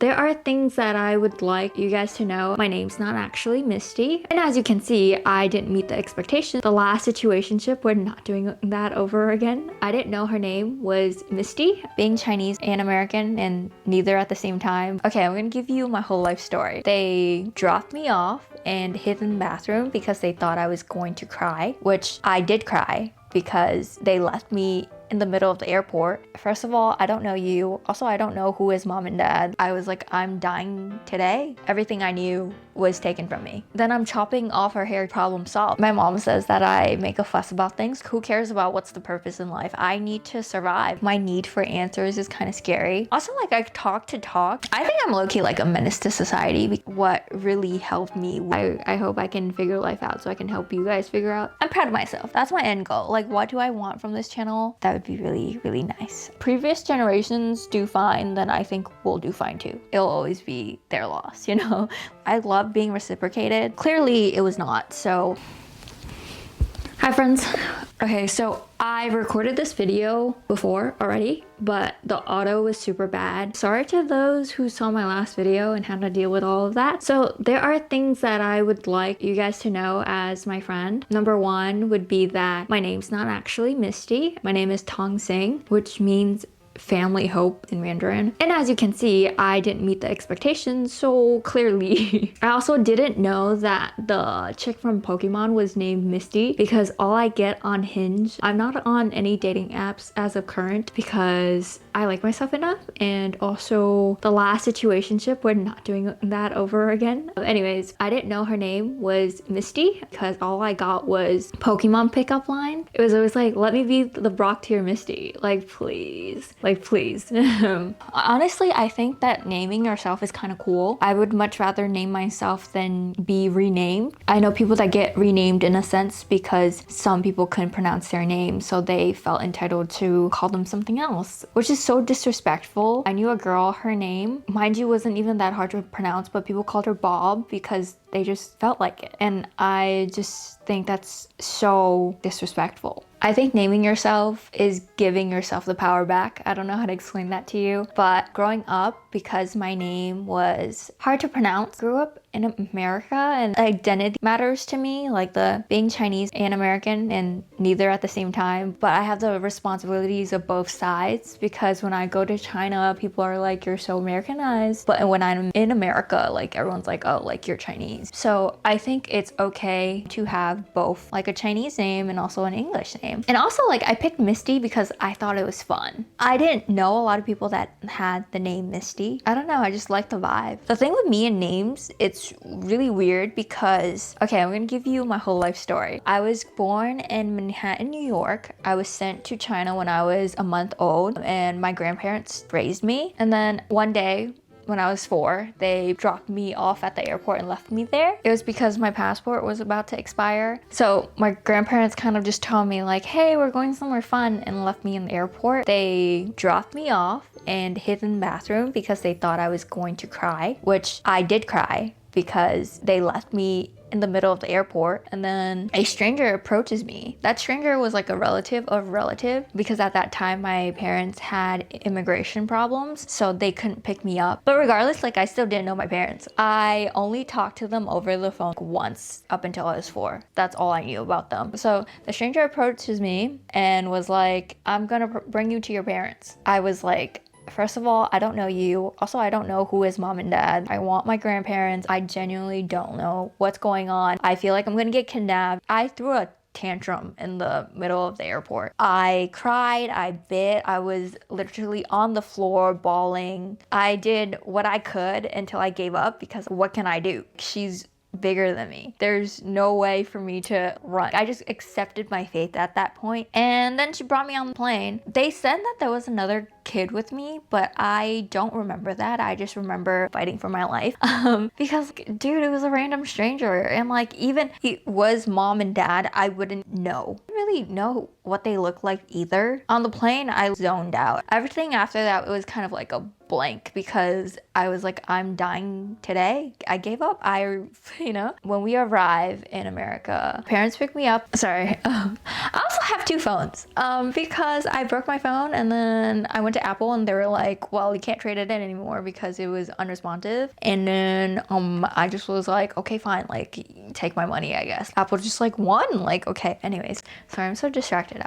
There are things that I would like you guys to know. My name's not actually Misty. And as you can see, I didn't meet the expectations. The last situationship, we're not doing that over again. I didn't know her name was Misty. Being Chinese and American and neither at the same time. Okay, I'm gonna give you my whole life story. They dropped me off and hid in the bathroom because they thought I was going to cry, which I did cry because they left me in the middle of the airport. First of all, I don't know you. Also, I don't know who is mom and dad. I was like, I'm dying today. Everything I knew was taken from me. Then I'm chopping off her hair, problem solved. My mom says that I make a fuss about things. Who cares about what's the purpose in life? I need to survive. My need for answers is kind of scary. Also, like, I talk to talk. I think I'm low-key like a menace to society. What really helped me, I hope I can figure life out so I can help you guys figure out. I'm proud of myself. That's my end goal. Like, what do I want from this channel? That would be really, really nice. Previous generations do fine, then I think we'll do fine too. It'll always be their loss, you know? I love being reciprocated. Clearly it was not, so. Hi friends. Okay, so I recorded this video before already, but the audio was super bad. Sorry to those who saw my last video and had to deal with all of that. So there are things that I would like you guys to know as my friend. Number one would be that my name's not actually Misty. My name is Tong Sing, which means family hope in Mandarin. And as you can see, I didn't meet the expectations, so clearly. I also didn't know that the chick from Pokemon was named Misty because all I get on Hinge, I'm not on any dating apps as of current because I like myself enough, and also the last situationship, we're not doing that over again. Anyways, I didn't know her name was Misty because all I got was Pokemon pickup line. It was always like, let me be the Brock tier Misty. Like, please. Like, please. Honestly, I think that naming yourself is kind of cool. I would much rather name myself than be renamed. I know people that get renamed in a sense because some people couldn't pronounce their name, so they felt entitled to call them something else, which is so disrespectful. I knew a girl, her name, mind you, wasn't even that hard to pronounce, but people called her Bob because they just felt like it. And I just think that's so disrespectful. I think naming yourself is giving yourself the power back. I don't know how to explain that to you, but growing up, because my name was hard to pronounce, grew up in America and identity matters to me, like the being Chinese and American and neither at the same time. But I have the responsibilities of both sides because when I go to China, people are like, you're so Americanized. But when I'm in America, like everyone's like, oh, like you're Chinese. So I think it's okay to have both, like a Chinese name and also an English name. And also, like, I picked Misty because I thought it was fun. I didn't know a lot of people that had the name Misty. I don't know, I just like the vibe. The thing with me and names, it's really weird because, okay, I'm gonna give you my whole life story. I was born in Manhattan, New York. I was sent to China when I was a month old and my grandparents raised me. And then one day, when I was 4, they dropped me off at the airport and left me there. It was because my passport was about to expire. So my grandparents kind of just told me like, hey, we're going somewhere fun, and left me in the airport. They dropped me off and hid in the bathroom because they thought I was going to cry, which I did cry because they left me in the middle of the airport. And then a stranger approaches me. That stranger was like a relative of relative because at that time my parents had immigration problems, so they couldn't pick me up. But regardless, like, I still didn't know my parents. I only talked to them over the phone once up until I was 4. That's all I knew about them. So the stranger approaches me and was like, I'm gonna bring you to your parents. I was like, first of all, I don't know you. Also, I don't know who is mom and dad. I want my grandparents. I genuinely don't know what's going on. I feel like I'm gonna get kidnapped. I threw a tantrum in the middle of the airport. I cried, I bit, I was literally on the floor bawling. I did what I could until I gave up because what can I do? She's bigger than me. There's no way for me to run. I just accepted my fate at that point. And then she brought me on the plane. They said that there was another kid with me, but I don't remember that. I just remember fighting for my life. Because, dude, it was a random stranger. And like, even he was mom and dad, I wouldn't know. I didn't really know what they look like either. On the plane, I zoned out. Everything after that, it was kind of like a blank because I was like, I'm dying today. I gave up. You know, when we arrive in America, parents pick me up. Sorry. I also have 2 phones because I broke my phone and then I went to to Apple and they were like, well, you can't trade it in anymore because it was unresponsive. And then I just was like, okay, fine, like take my money, I guess. Apple just like won, like, okay. Anyways, sorry, I'm so distracted.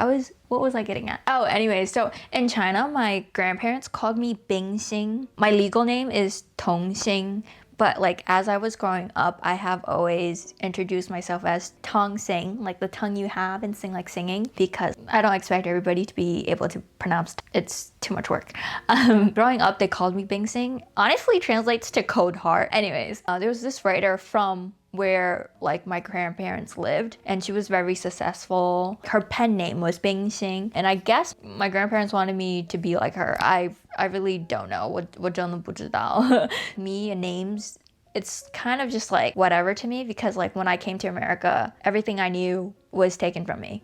What was I getting at? Oh, anyways, so in China, my grandparents called me Bing Xing. My legal name is Tong Xing. But like as I was growing up, I have always introduced myself as Tong Sing, like the tongue you have and sing like singing, because I don't expect everybody to be able to pronounce. It's too much work. Growing up, they called me Bing Sing. Honestly, translates to cold heart. Anyways, there was this writer from where like my grandparents lived, and she was very successful. Her pen name was Bing Xing, and I guess my grandparents wanted me to be like her. I really don't know. 我真的不知道. Me and names, it's kind of just like whatever to me, because like when I came to America, everything I knew was taken from me.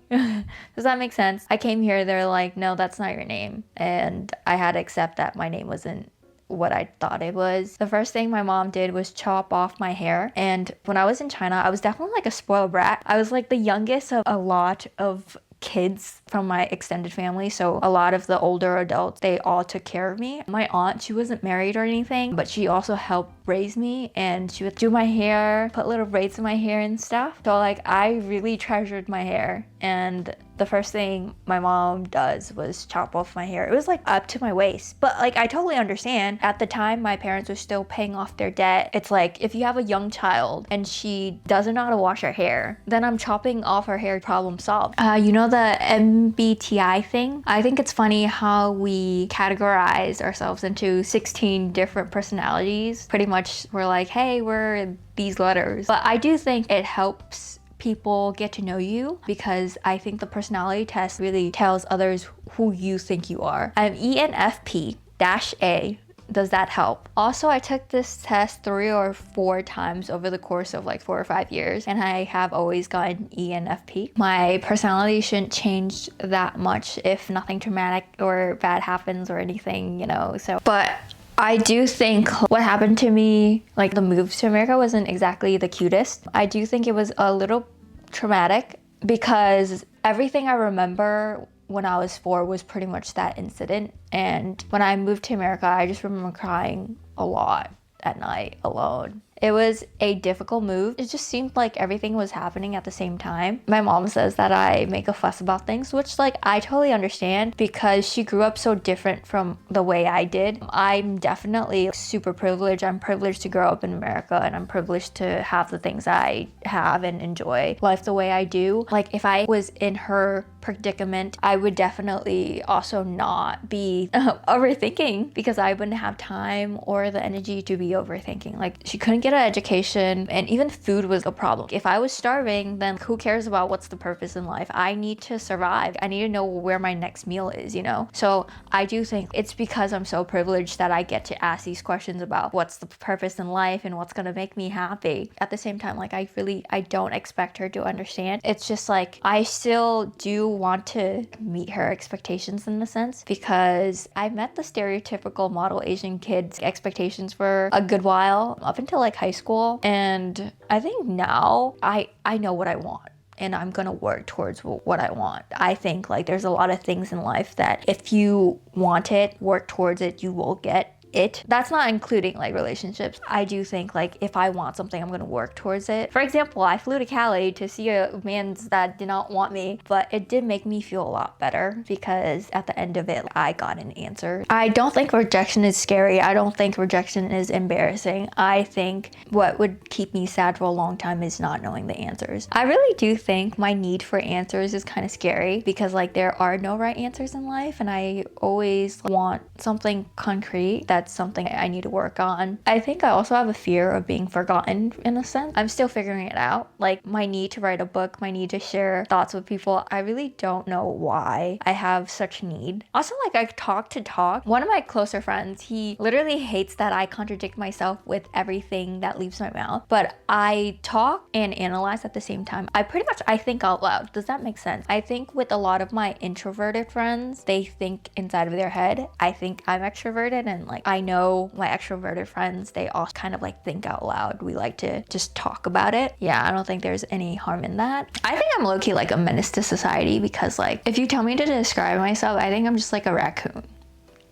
Does that make sense? I came here, they're like, no, that's not your name, and I had to accept that my name wasn't what I thought it was. The first thing my mom did was chop off my hair. And when I was in China, I was definitely like a spoiled brat. I was like the youngest of a lot of kids from my extended family, so a lot of the older adults, they all took care of me. My aunt, she wasn't married or anything, but she also helped raise me, and she would do my hair, put little braids in my hair and stuff. So like I really treasured my hair, and the first thing my mom does was chop off my hair. It was like up to my waist, but like I totally understand. At the time, my parents were still paying off their debt. It's like if you have a young child and she doesn't know how to wash her hair, then I'm chopping off her hair, problem solved. You know the MBTI thing? I think it's funny how we categorize ourselves into 16 different personalities. Pretty much we're like, hey, we're these letters. But I do think it helps people get to know you, because I think the personality test really tells others who you think you are. I'm ENFP-A. Does that help? Also, I took this test 3 or 4 times over the course of like 4 or 5 years, and I have always gotten ENFP. My personality shouldn't change that much if nothing traumatic or bad happens or anything, you know, so. But I do think what happened to me, like the move to America, wasn't exactly the cutest. I do think it was a little traumatic, because everything I remember when I was 4 was pretty much that incident. And when I moved to America, I just remember crying a lot at night alone. It was a difficult move. It just seemed like everything was happening at the same time. My mom says that I make a fuss about things, which like I totally understand, because she grew up so different from the way I did. I'm definitely super privileged. I'm privileged to grow up in America, and I'm privileged to have the things I have and enjoy life the way I do. Like if I was in her predicament, I would definitely also not be overthinking, because I wouldn't have time or the energy to be overthinking. Like she couldn't get an education, and even food was a problem. If I was starving, then who cares about what's the purpose in life? I need to survive. I need to know where my next meal is, you know? So I do think it's because I'm so privileged that I get to ask these questions about what's the purpose in life and what's gonna make me happy. At the same time, like I don't expect her to understand. It's just like I still do want to meet her expectations in a sense, because I met the stereotypical model Asian kids expectations for a good while, up until like high school, and I think now I know what I want, and I'm gonna work towards what I want. I think like there's a lot of things in life that if you want it, work towards it, you will get it. That's not including like relationships. I do think like if I want something, I'm gonna work towards it. For example, I flew to Cali to see a man that did not want me, but it did make me feel a lot better, because at the end of it, I got an answer. I don't think rejection is scary. I don't think rejection is embarrassing. I think what would keep me sad for a long time is not knowing the answers. I really do think my need for answers is kind of scary, because like there are no right answers in life, and I always want something concrete that's something I need to work on. I think I also have a fear of being forgotten in a sense. I'm still figuring it out. Like my need to write a book, my need to share thoughts with people. I really don't know why I have such need. Also, like I talk to talk. One of my closer friends, he literally hates that I contradict myself with everything that leaves my mouth, but I talk and analyze at the same time. I think out loud. Does that make sense? I think with a lot of my introverted friends, they think inside of their head. I think I'm extroverted, and like I know my extroverted friends, they all kind of like think out loud. We like to just talk about it. Yeah, I don't think there's any harm in that. I think I'm low-key like a menace to society, because like if you tell me to describe myself, I think I'm just like a raccoon.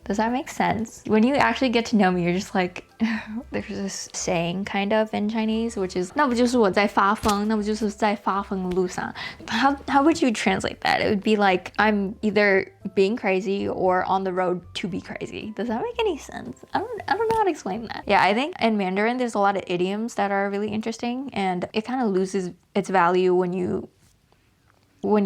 Does that make sense? When you actually get to know me, you're just like, there's this saying kind of in Chinese, which is 那不就是我在发疯，那不就是在发疯的路上. How would you translate that? It would be like I'm either being crazy or on the road to be crazy. Does that make any sense? I don't know how to explain that. Yeah, I think in Mandarin there's a lot of idioms that are really interesting, and it kind of loses its value when you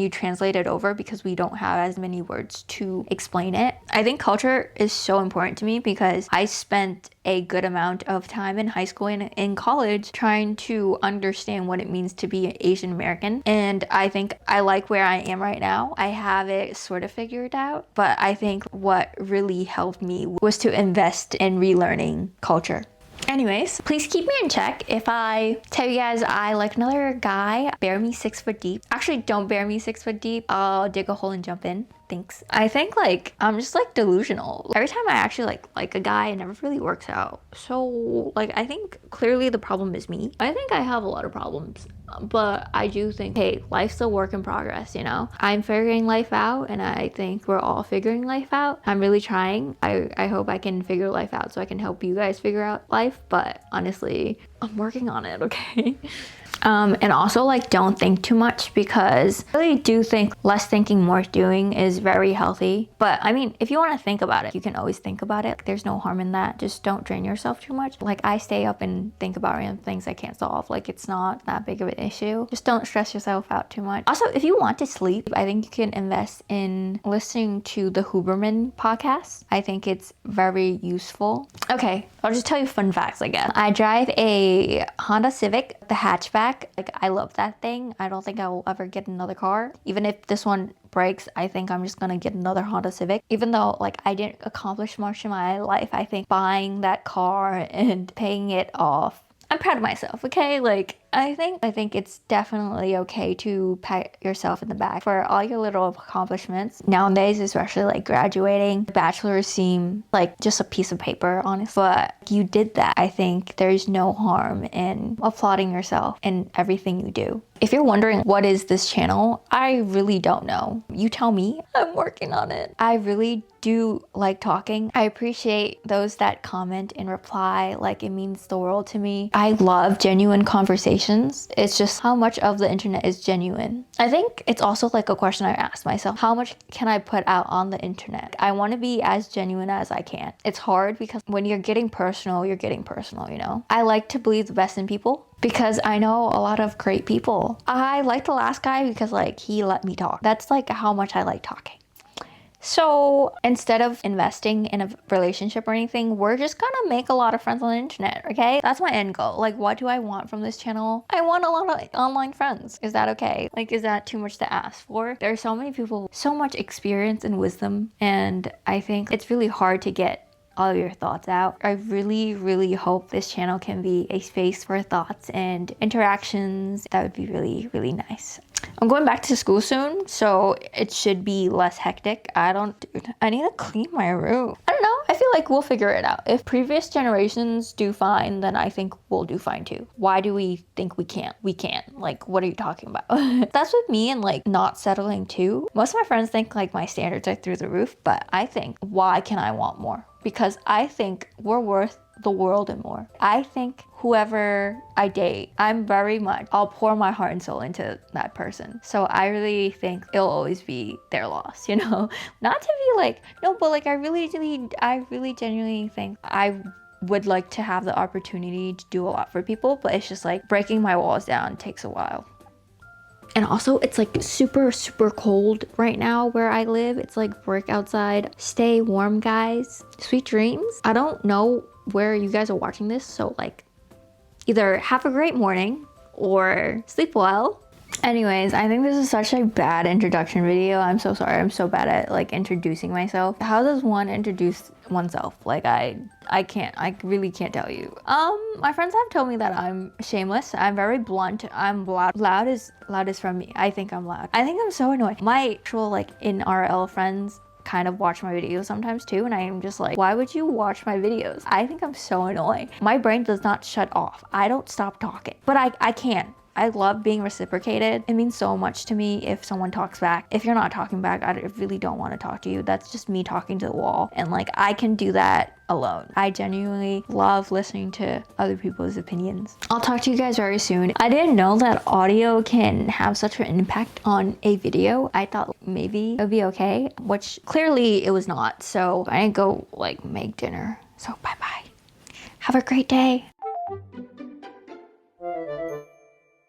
translate it over because we don't have as many words to explain it. I think culture is so important to me because I spent a good amount of time in high school and in college trying to understand what it means to be Asian American. And I think I like where I am right now. I have it sort of figured out, but I think what really helped me was to invest in relearning culture. Anyways, please keep me in check if I tell you guys I like another guy, bear me 6 foot deep. Actually, don't bear me 6 foot deep. I'll dig a hole and jump in. Thanks. I think like I'm just like delusional. Every time I actually like a guy, it never really works out. So like I think clearly the problem is me. I think I have a lot of problems, but I do think, hey, life's a work in progress, you know? I'm figuring life out, and I think we're all figuring life out. I'm really trying. I hope I can figure life out so I can help you guys figure out life, but honestly, I'm working on it, okay? And also like don't think too much, because I really do think less thinking, more doing is very healthy. But I mean, if you want to think about it, you can always think about it. There's no harm in that. Just don't drain yourself too much. Like I stay up and think about random things I can't solve. Like it's not that big of an issue. Just don't stress yourself out too much. Also, if you want to sleep, I think you can invest in listening to the Huberman podcast. I think it's very useful. Okay, I'll just tell you fun facts, I guess. I drive a Honda Civic, the hatchback. Like I love that thing. I don't think I will ever get another car. Even if this one breaks, I think I'm just gonna get another Honda Civic. Even though like I didn't accomplish much in my life, I think buying that car and paying it off, I'm proud of myself, okay? Like I think it's definitely okay to pat yourself in the back for all your little accomplishments. Nowadays, especially like graduating, bachelors seem like just a piece of paper, honestly. But you did that. I think there's no harm in applauding yourself in everything you do. If you're wondering what is this channel, I really don't know. You tell me. I'm working on it. I really do like talking. I appreciate those that comment and reply. Like it means the world to me. I love genuine conversations. It's just how much of the internet is genuine. I think it's also like a question I asked myself. How much can I put out on the internet? I want to be as genuine as I can. It's hard because when you're getting personal, you know? I like to believe the best in people because I know a lot of great people. I like the last guy because like he let me talk. That's like how much I like talking. So instead of investing in a relationship or anything, we're just gonna make a lot of friends on the internet, okay? That's my end goal. Like, what do I want from this channel? I want a lot of online friends. Is that okay? Like, is that too much to ask for? There are so many people, so much experience and wisdom, and I think it's really hard to get all of your thoughts out. I really, really hope this channel can be a space for thoughts and interactions. That would be really, really nice. I'm going back to school soon, so it should be less hectic. I need to clean my room. I don't know. I feel like we'll figure it out. If previous generations do fine, then I think we'll do fine too. Why do we think we can't? We can. Like, what are you talking about? That's with me and like not settling too. Most of my friends think like my standards are through the roof, but I think, why can I want more? Because I think we're worth the world and more. I think whoever I date, I'll pour my heart and soul into that person. So I really think it'll always be their loss, you know? Not to be like, no, but like I really genuinely think I would like to have the opportunity to do a lot for people, but it's just like breaking my walls down takes a while. And also, it's like super, super cold right now where I live. It's like brick outside. Stay warm, guys. Sweet dreams. I don't know where you guys are watching this, so like either have a great morning or sleep well. Anyways, I think this is such a bad introduction video. I'm so sorry. I'm so bad at like introducing myself. How does one introduce oneself? Like I really can't tell you. My friends have told me that I'm shameless. I'm very blunt. I'm loud. Loud is from me. I think I'm loud. I think I'm so annoying. My actual like in RL friends kind of watch my videos sometimes too, and I am just like, why would you watch my videos? I think I'm so annoying. My brain does not shut off. I don't stop talking, but I can. I love being reciprocated. It means so much to me if someone talks back. If you're not talking back, I really don't want to talk to you. That's just me talking to the wall. And like, I can do that alone. I genuinely love listening to other people's opinions. I'll talk to you guys very soon. I didn't know that audio can have such an impact on a video. I thought maybe it would be okay, which clearly it was not. So I didn't go like make dinner. So bye bye. Have a great day.